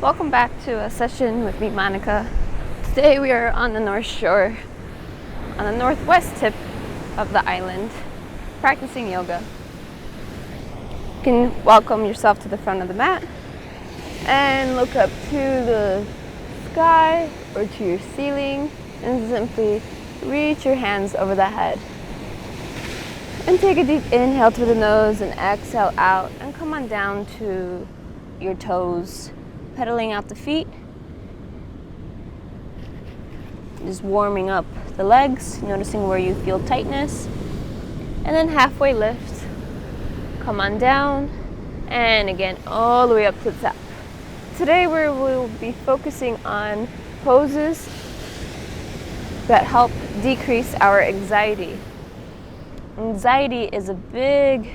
Welcome back to a session with me, Monika. Today we are on the North Shore, on the northwest tip of the island, practicing yoga. You can welcome yourself to the front of the mat and look up to the sky or to your ceiling and simply reach your hands over the head. And take a deep inhale through the nose and exhale out and come on down to your toes, pedaling out the feet. Just warming up the legs, noticing where you feel tightness. And then halfway lift, come on down, and again all the way up to the top. Today we'll be focusing on poses that help decrease our anxiety. Anxiety is a big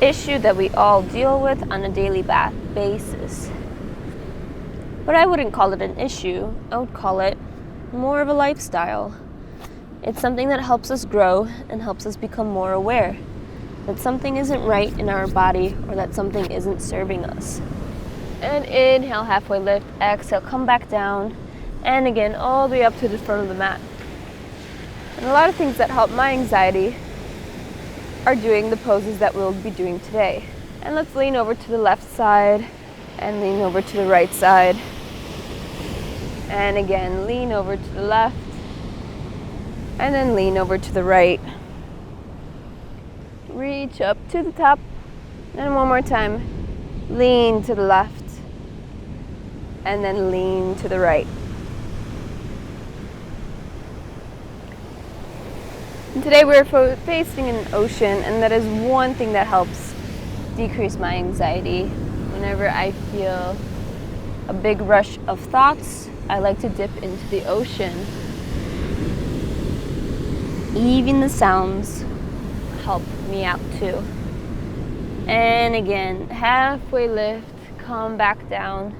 issue that we all deal with on a daily basis. But I wouldn't call it an issue. I would call it more of a lifestyle. It's something that helps us grow and helps us become more aware that something isn't right in our body or that something isn't serving us. And inhale, halfway lift, exhale, come back down, and again all the way up to the front of the mat. And a lot of things that help my anxiety are doing the poses that we'll be doing today. And let's lean over to the left side and lean over to the right side. And again, lean over to the left and then lean over to the right. Reach up to the top. And one more time, lean to the left and then lean to the right. And today we're facing an ocean, and that is one thing that helps decrease my anxiety. Whenever I feel a big rush of thoughts, I like to dip into the ocean. Even the sounds help me out too. And again, halfway lift, come back down.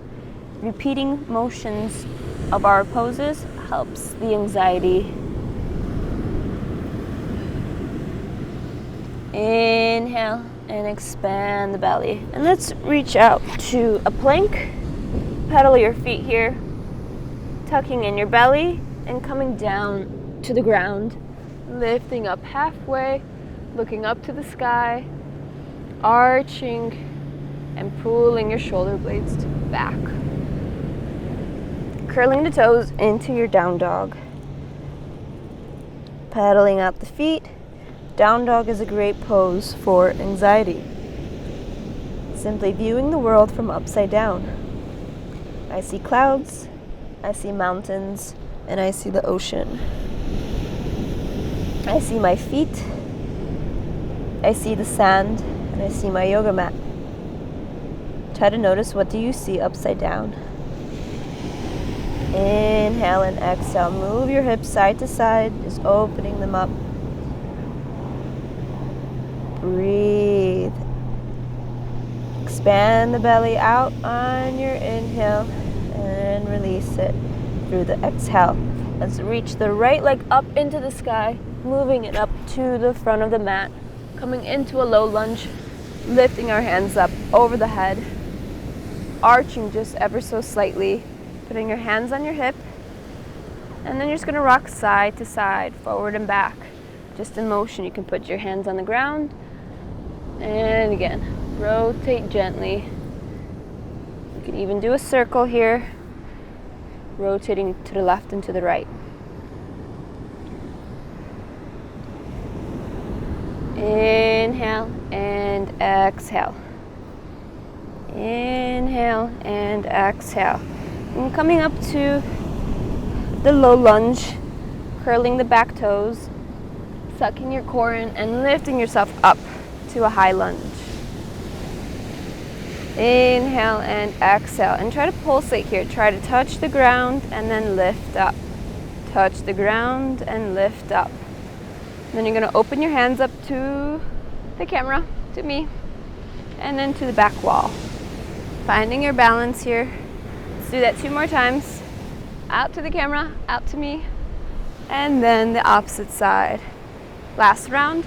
Repeating motions of our poses helps the anxiety. Inhale and expand the belly. And let's reach out to a plank. Pedal your feet here, tucking in your belly and coming down to the ground. Lifting up halfway, looking up to the sky, arching and pulling your shoulder blades back. Curling the toes into your down dog. Pedaling out the feet. Down dog is a great pose for anxiety. Simply viewing the world from upside down. I see clouds, I see mountains, and I see the ocean. I see my feet, I see the sand, and I see my yoga mat. Try to notice, what do you see upside down? Inhale and exhale. Move your hips side to side, just opening them up. Breathe. Expand the belly out on your inhale and release it through the exhale. Let's reach the right leg up into the sky, moving it up to the front of the mat, coming into a low lunge, lifting our hands up over the head, arching just ever so slightly, putting your hands on your hip, and then you're just going to rock side to side, forward and back, just in motion. You can put your hands on the ground. And again, rotate gently. You can even do a circle here, rotating to the left and to the right. Inhale and exhale. Inhale and exhale. And coming up to the low lunge, curling the back toes, sucking your core in and lifting yourself up to a high lunge. Inhale and exhale, and try to pulsate here. Try to touch the ground and then lift up. Touch the ground and lift up. Then you're going to open your hands up to the camera, to me, and then to the back wall. Finding your balance here. Let's do that 2 more times. Out to the camera, out to me, and then the opposite side. Last round.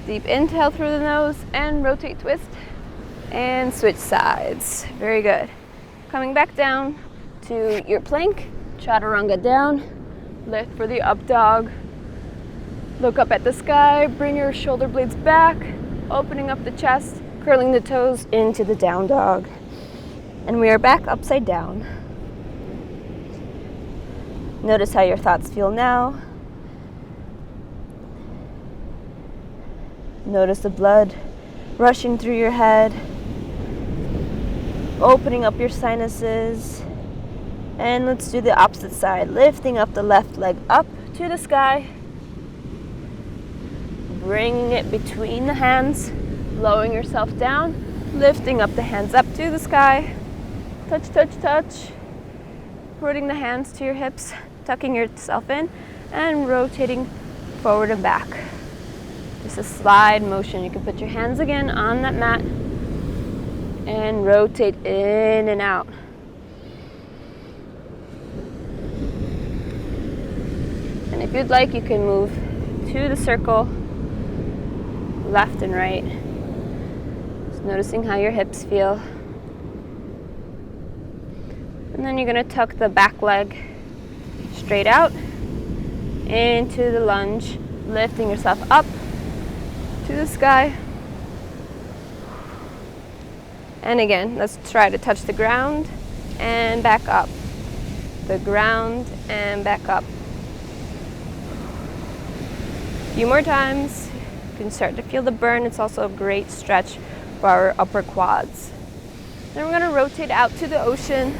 Deep inhale through the nose and rotate, twist. And switch sides. Very good. Coming back down to your plank. Chaturanga down. Lift for the up dog. Look up at the sky. Bring your shoulder blades back. Opening up the chest. Curling the toes into the down dog. And we are back upside down. Notice how your thoughts feel now. Notice the blood rushing through your head, opening up your sinuses. And let's do the opposite side, lifting up the left leg up to the sky, bringing it between the hands, lowering yourself down, lifting up the hands up to the sky, touch, touch, touch, rooting the hands to your hips, tucking yourself in, and rotating forward and back. Just a slide motion. You can put your hands again on that mat and rotate in and out. And if you'd like, you can move to the circle, left and right. Just noticing how your hips feel. And then you're going to tuck the back leg straight out into the lunge, lifting yourself up to the sky. And again, let's try to touch the ground and back up. The ground and back up. A few more times. You can start to feel the burn. It's also a great stretch for our upper quads. Then we're going to rotate out to the ocean.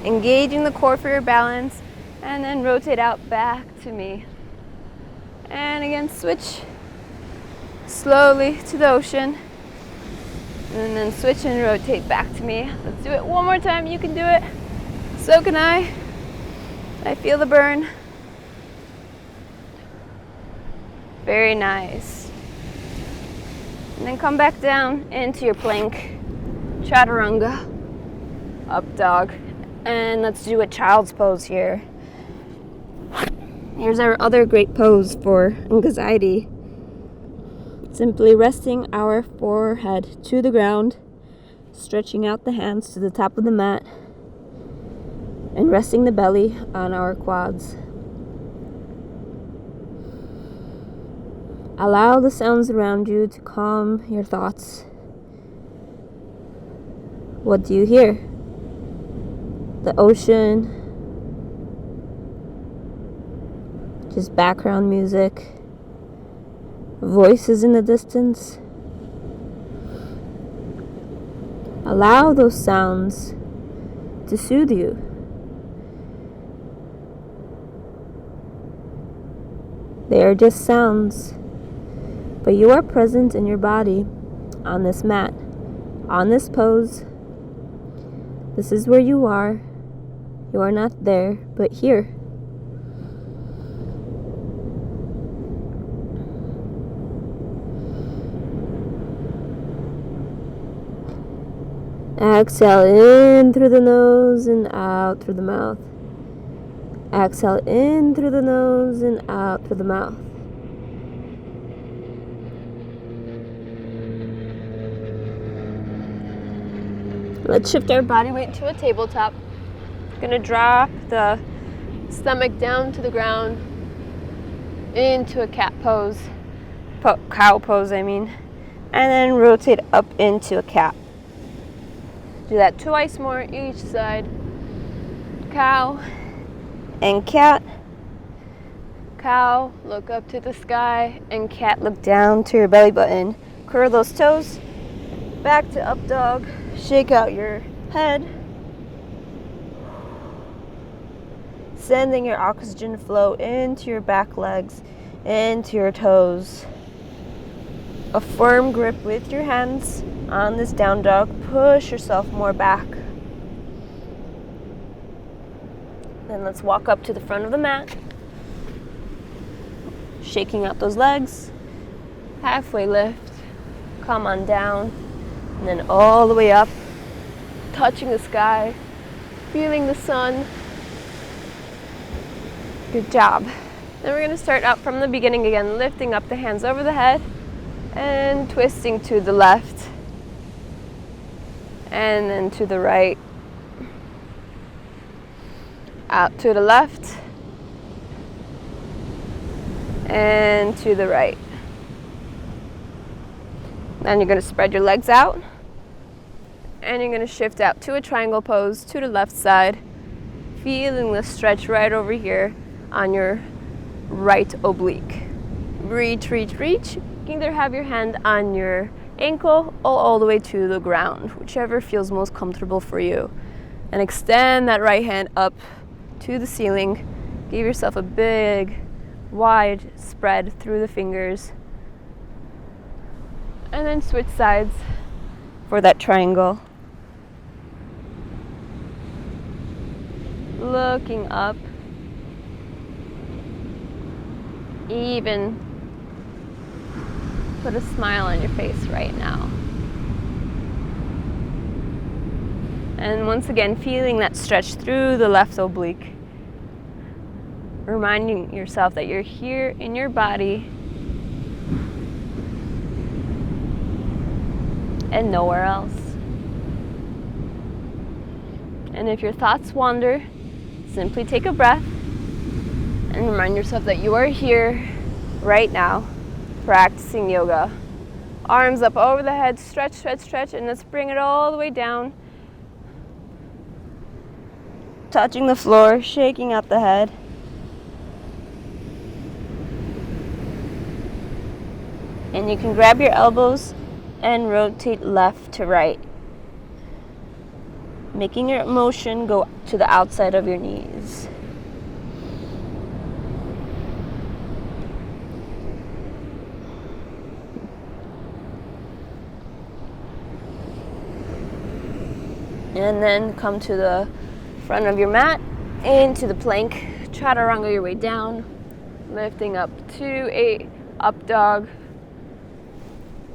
Engaging the core for your balance. And then rotate out back to me. And again, switch slowly to the ocean. And then switch and rotate back to me. Let's do it one more time. You can do it. So can I. I feel the burn. Very nice. And then come back down into your plank. Chaturanga. Up dog. And let's do a child's pose here. Here's our other great pose for anxiety. Simply resting our forehead to the ground, stretching out the hands to the top of the mat, and resting the belly on our quads. Allow the sounds around you to calm your thoughts. What do you hear? The ocean, just background music, voices in the distance. Allow those sounds to soothe you. They are just sounds, but you are present in your body, on this mat, on this pose. This is where you are. You are not there, but here. Exhale in through the nose and out through the mouth. Exhale in through the nose and out through the mouth. Let's shift our body weight to a tabletop. Gonna drop the stomach down to the ground into a cat pose. Cow pose, I mean. And then rotate up into a cat. Do that twice more each side. Cow and cat. Cow, look up to the sky, and cat, look down to your belly button. Curl those toes. Back to up dog. Shake out your head. Sending your oxygen flow into your back legs, into your toes. A firm grip with your hands on this down dog. Push yourself more back. Then let's walk up to the front of the mat. Shaking out those legs. Halfway lift. Come on down. And then all the way up. Touching the sky. Feeling the sun. Good job. Then we're going to start up from the beginning again. Lifting up the hands over the head. and twisting to the left, and then to the right, out to the left, and to the right. Then you're going to spread your legs out, and you're going to shift out to a triangle pose to the left side, feeling the stretch right over here on your right oblique. Reach, reach, reach. Either have your hand on your ankle or all the way to the ground, whichever feels most comfortable for you. And extend that right hand up to the ceiling. Give yourself a big, wide spread through the fingers. And then switch sides for that triangle. Looking up. Even put a smile on your face right now. And once again, feeling that stretch through the left oblique. Reminding yourself that you're here in your body and nowhere else. And if your thoughts wander, simply take a breath and remind yourself that you are here right now practicing yoga. Arms up over the head, stretch, stretch, stretch, and let's bring it all the way down. Touching the floor, shaking out the head. And you can grab your elbows and rotate left to right, making your motion go to the outside of your knees. And then come to the front of your mat, into the plank. Chaturanga your way down, lifting up to a up dog,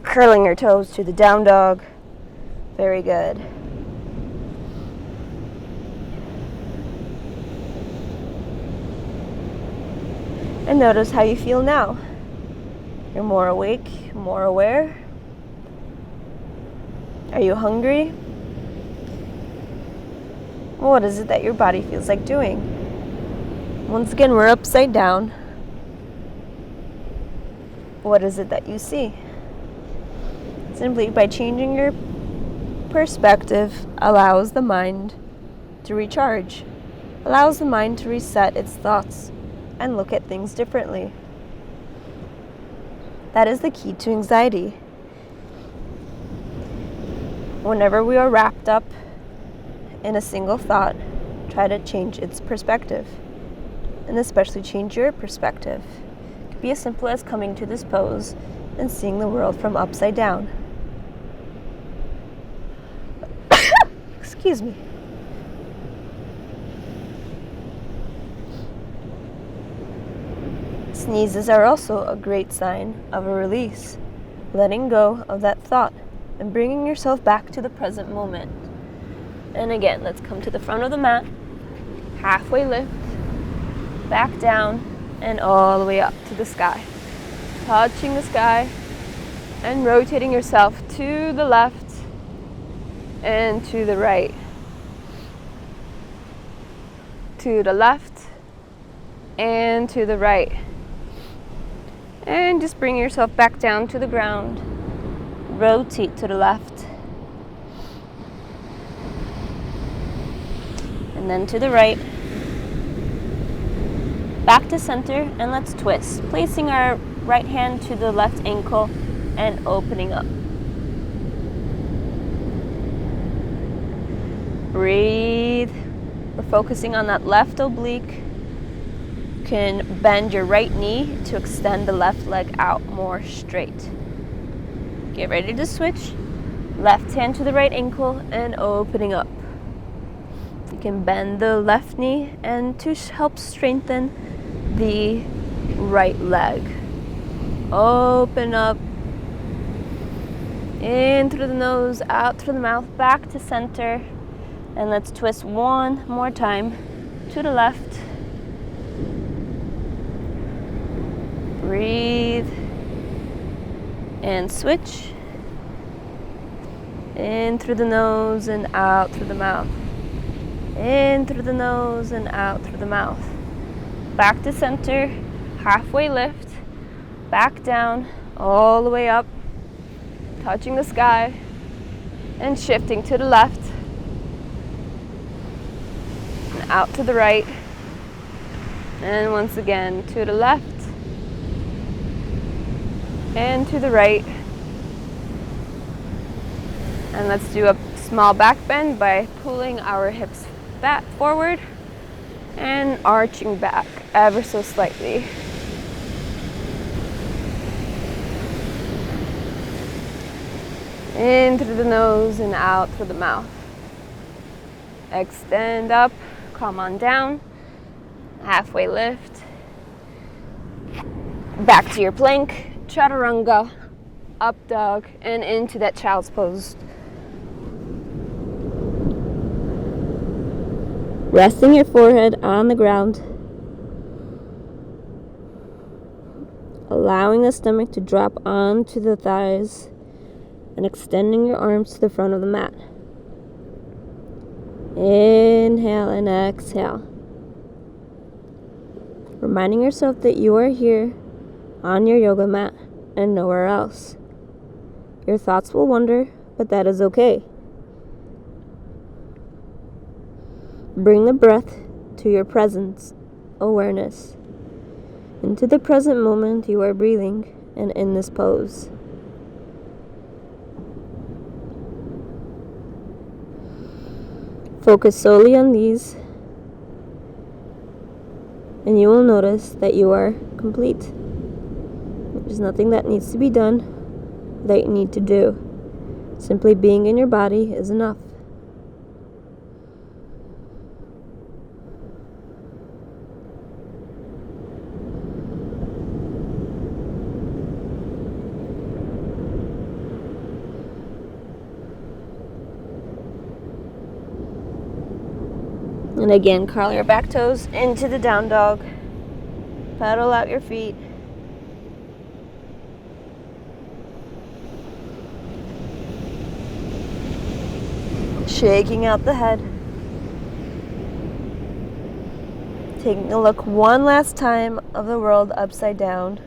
curling your toes to the down dog. Very good. And notice how you feel now. You're more awake, more aware. Are you hungry? What is it that your body feels like doing? Once again, we're upside down. What is it that you see? Simply by changing your perspective allows the mind to recharge, allows the mind to reset its thoughts and look at things differently. That is the key to anxiety. Whenever we are wrapped up in a single thought, try to change its perspective, and especially change your perspective. It could be as simple as coming to this pose and seeing the world from upside down. Excuse me. Sneezes are also a great sign of a release, letting go of that thought and bringing yourself back to the present moment. And again, let's come to the front of the mat, halfway lift, back down, and all the way up to the sky. Touching the sky and rotating yourself to the left and to the right. To the left and to the right. And just bring yourself back down to the ground. Rotate to the left. And then to the right, back to center, and let's twist, placing our right hand to the left ankle and opening up. Breathe. We're focusing on that left oblique. You can bend your right knee to extend the left leg out more straight. Get ready to switch. Left hand to the right ankle and opening up. You can bend the left knee and to help strengthen the right leg. Open up. In through the nose, out through the mouth, back to center. And let's twist one more time to the left. Breathe. And switch. In through the nose and out through the mouth. In through the nose and out through the mouth. Back to center, halfway lift, back down, all the way up, touching the sky, and shifting to the left, and out to the right, and once again to the left, and to the right. And let's do a small back bend by pulling our hips back forward and arching back ever so slightly. In through the nose and out through the mouth. Extend up, come on down, halfway lift, back to your plank, chaturanga, up dog, and into that child's pose. Resting your forehead on the ground, allowing the stomach to drop onto the thighs, and extending your arms to the front of the mat. Inhale and exhale. Reminding yourself that you are here on your yoga mat and nowhere else. Your thoughts will wander, but that is okay. Bring the breath to your presence, awareness. Into the present moment you are breathing and in this pose. Focus solely on these, and you will notice that you are complete. There's nothing that needs to be done that you need to do. Simply being in your body is enough. And again, curl your back toes into the down dog. Pedal out your feet. Shaking out the head. Taking a look one last time of the world upside down.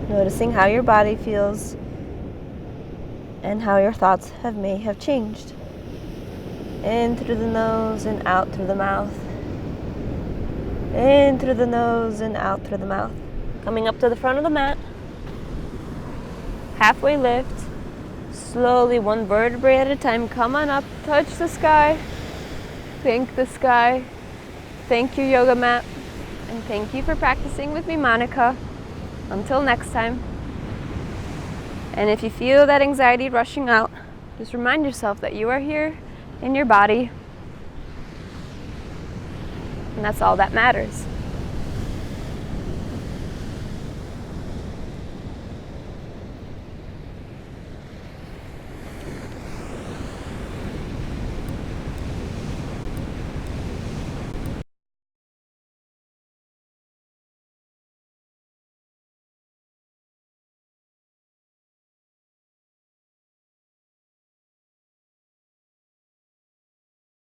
Noticing how your body feels and how your thoughts may have changed. In through the nose and out through the mouth. In through the nose and out through the mouth. Coming up to the front of the mat. Halfway lift. Slowly, one vertebrae at a time. Come on up, touch the sky. Thank the sky. Thank your yoga mat. And thank you for practicing with me, Monika. Until next time. And if you feel that anxiety rushing out, just remind yourself that you are here in your body. And that's all that matters.